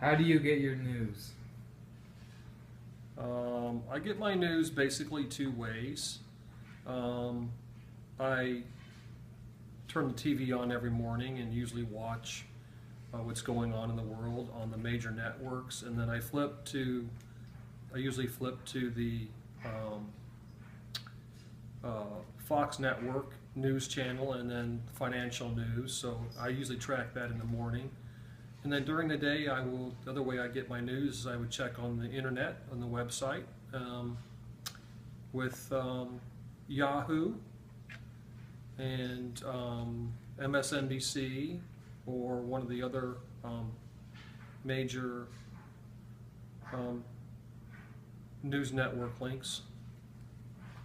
How do you get your news? I get my news basically two ways. I turn the TV on every morning and usually watch what's going on in the world on the major networks, and then I usually flip to the Fox Network news channel and then financial news. So I usually track that in the morning. And then during the day, the other way I get my news is I would check on the internet, on the website, with Yahoo and MSNBC or one of the other major news network links.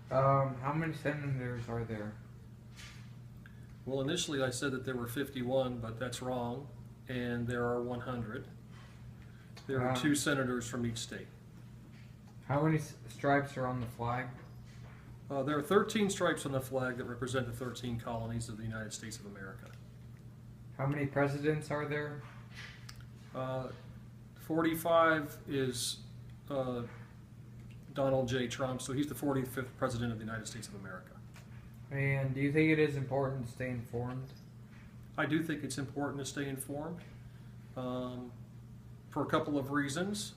How many senators are there? Well, initially I said that there were 51, but that's wrong, and there are 100. There are 2 senators from each state. How many stripes are on the flag? There are 13 stripes on the flag that represent the 13 colonies of the United States of America. How many presidents are there? 45 is Donald J. Trump, so he's the 45th president of the United States of America. And do you think it is important to stay informed? I do think it's important to stay informed for a couple of reasons.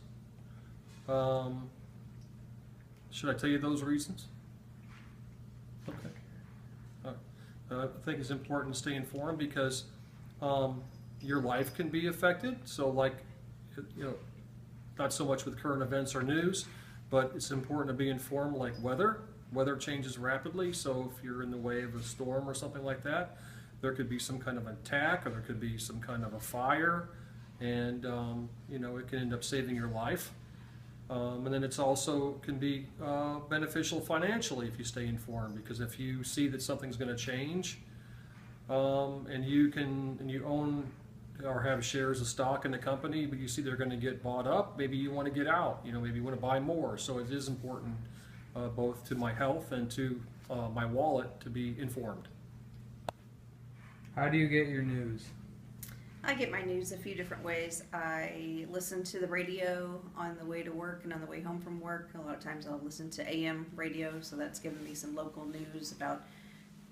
Should I tell you those reasons? Okay. I think it's important to stay informed because your life can be affected. So, not so much with current events or news, but it's important to be informed, like weather. Weather changes rapidly, so if you're in the way of a storm or something like that, there could be some kind of attack or there could be some kind of a fire, and it can end up saving your life. And then it's also can be beneficial financially if you stay informed, because if you see that something's going to change, and you own or have shares of stock in the company, but you see they're going to get bought up, maybe you want to get out. Maybe you want to buy more. So it is important, both to my health and to my wallet, to be informed. How do you get your news? I get my news a few different ways. I listen to the radio on the way to work and on the way home from work. A lot of times I'll listen to AM radio, so that's giving me some local news about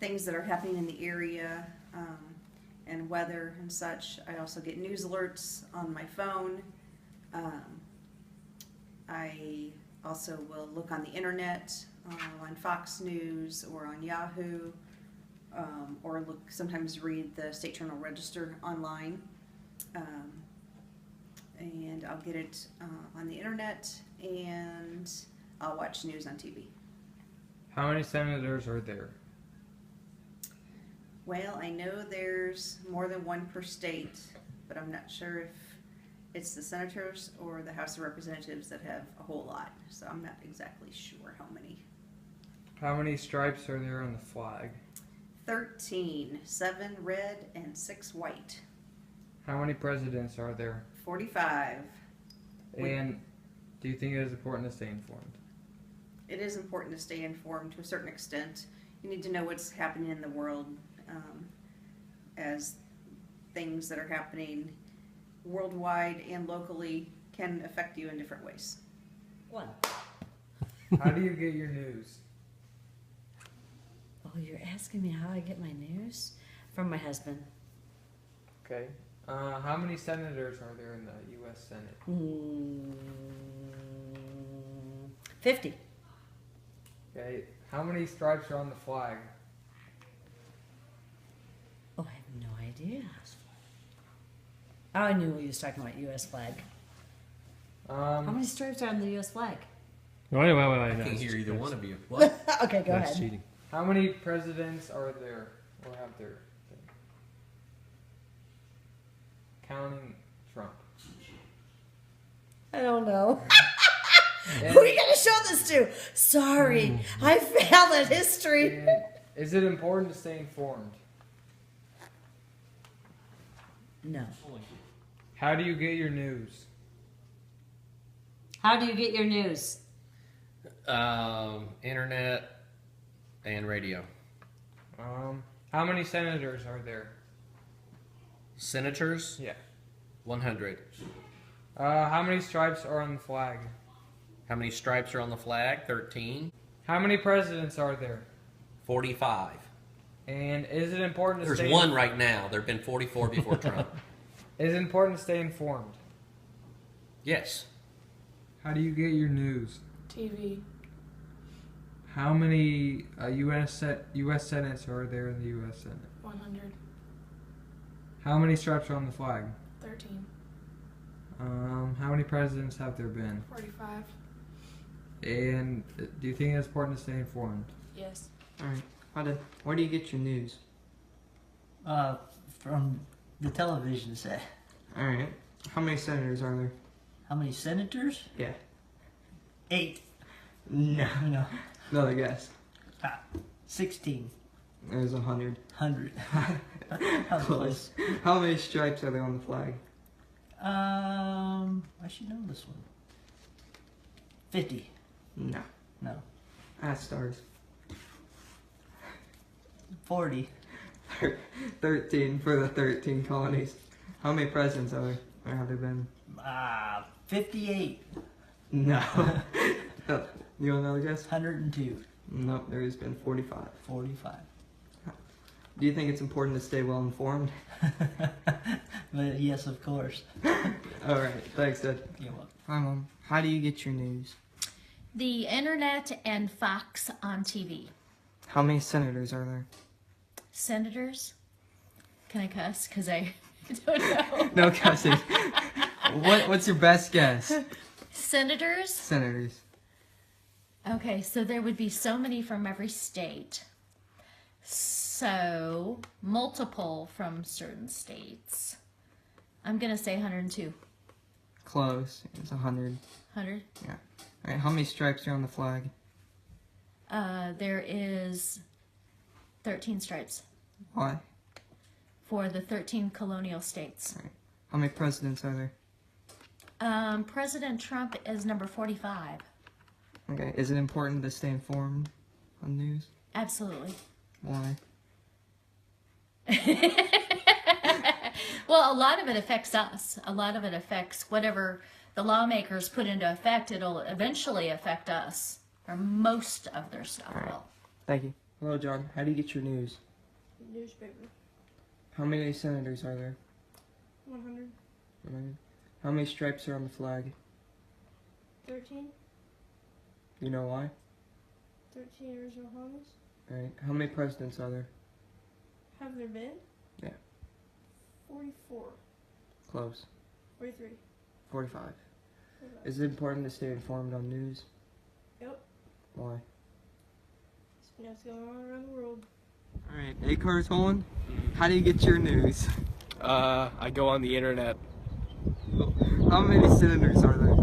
things that are happening in the area, and weather and such. I also get news alerts on my phone. I also will look on the internet, on Fox News or on Yahoo, or sometimes read the State Journal Register online. And I'll get it on the internet, and I'll watch news on TV. How many senators are there? Well, I know there's more than one per state, but I'm not sure if it's the senators or the House of Representatives that have a whole lot. So I'm not exactly sure how many. How many stripes are there on the flag? 13, 7 red and 6 white. How many presidents are there? 45. And do you think it is important to stay informed? It is important to stay informed to a certain extent. You need to know what's happening in the world, as things that are happening worldwide and locally can affect you in different ways. 1. How do you get your news? Oh, you're asking me how I get my news? From my husband. Okay. How many senators are there in the U.S. Senate? 50. Okay. How many stripes are on the flag? Oh, I have no idea. Oh, I knew he was talking about U.S. flag. How many stripes are on the U.S. flag? Wait. I can't hear either one of you. What? Okay, go That's ahead. cheating. How many presidents are there, or have there been? Counting Trump. I don't know. And- Who are you going to show this to? Sorry, I failed at history. and is it important to stay informed? No. How do you get your news? How do you get your news? Internet and radio. How many senators are there? Senators, Yeah. 100. How many stripes are on the flag? How many stripes are on the flag? 13. How many presidents are there? 45. And is it important to There's stay one right now. There have been 44 before Trump. Is it important to stay informed? Yes. How do you get your news? TV. How many U.S. Senates are there in the U.S. Senate? 100. How many stripes are on the flag? 13. How many presidents have there been? 45. And do you think it's important to stay informed? Yes. Alright. Where do you get your news? From the television set. Alright. How many senators are there? How many senators? Yeah. 8. No. No. Another guess. 16. There's 100. 100. How Close. How many stripes are there on the flag? I should know this one. 50. No. No. Ask stars. 40. 13 for the 13 colonies. How many presidents are there? Or have there been? 58. No. You want another guess? 102. Nope, there has been 45. 45. Do you think it's important to stay well informed? But yes, of course. Alright, thanks, Dad. You're welcome. Hi, Mom. How do you get your news? The internet and Fox on TV. How many senators are there? Senators? Can I cuss? Because I don't know. No cussing. What's your best guess? Senators? Senators. Okay, so there would be so many from every state. So, multiple from certain states. I'm going to say 102. Close. It's 100. 100? Alright, how many stripes are on the flag? There is 13 stripes Why? for the 13 colonial states. How many presidents are there? President Trump is number 45. Okay, is it important to stay informed on news? Absolutely. Why? Well, a lot of it affects us. A lot of it affects whatever the lawmakers put into effect. It'll eventually affect us, or most of their stuff All right. will. Thank you. Hello, John. How do you get your news? Newspaper. How many senators are there? 100. 100. How many stripes are on the flag? 13. You know why? 13 original homes. Alright. How many presidents are there? Have there been? Yeah. 44. Close. 43. 45. Is it important to stay informed on news? Yep. Why? What's going on around the world? Alright. Hey, Carter Tolan. How do you get your news? I go on the internet. How many senators are there?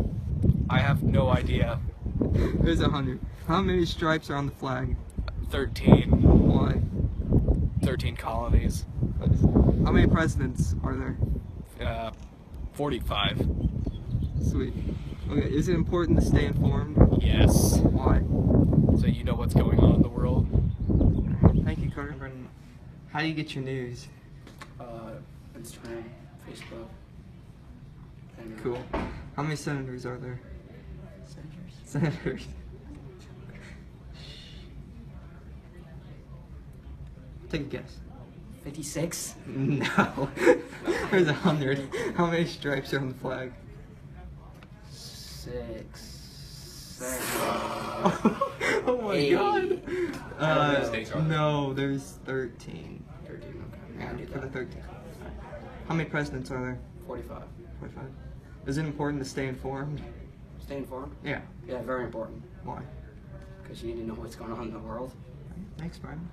I have no idea. There's 100. How many stripes are on the flag? 13. Why? 13 colonies. How many presidents are there? 45. Sweet. Okay, is it important to stay informed? Yes. Why? So you know what's going on in the world? Thank you, Carter. How do you get your news? Instagram, Facebook. Cool. How many senators are there? Senators. Take a guess. 56. No. There's 100. How many stripes are on the flag? 6, 7. Oh my 8. god. No, there's 13. 13. Okay. Yeah, I knew for the that. 13. How many presidents are there? 45. 45. Is it important to stay informed? Stay informed. Yeah. Yeah, very important. Why? Because you need to know what's going on in the world. Thanks, Brian.